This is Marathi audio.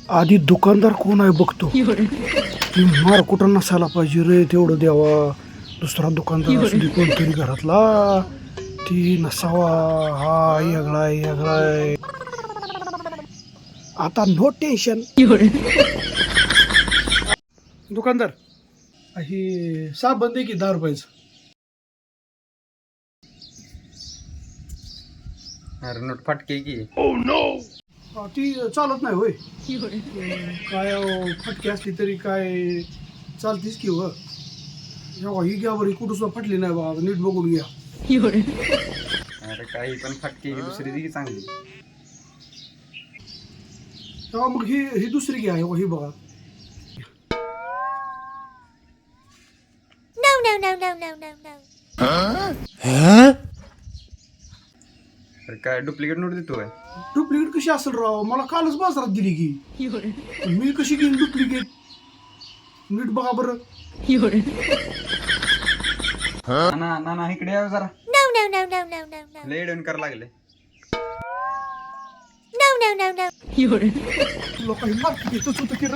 आधी दुकानदार कोण आहे बघतो. ती मार कुठं नसायला पाहिजे रे तेवढं द्यावा. दुसरा दुकानदार असू दे कोणतरी घरातला ती नसावा. हा येगळाय. आता नो टेन्शन. दुकानदार ही साबण दे की 10 रुपयाचं. अरे नोट फाटके की. ती चालत नाही होय. काय फटकी असली तरी काय चालतीच की हो. जेव्हा ही घ्या बरी कुठं सुद्धा फटली नाही बाबा. नीट बघून घ्या. अरे काही पण फाटके की दुसरी ती चांगली. तेव्हा मग ही दुसरी घ्या. ही बघा. अरे काय डुप्लिकेट नोट देतोय. डुप्लिकेट कशी असेल राव. मला कालच बाजारात दिली की. मी कशी घेईन डुप्लिकेट. नीट बघा बरं. ना इकडे यावं जरा. लय डन कर लागले. लोकांनी मार्केट येतच होतं की र.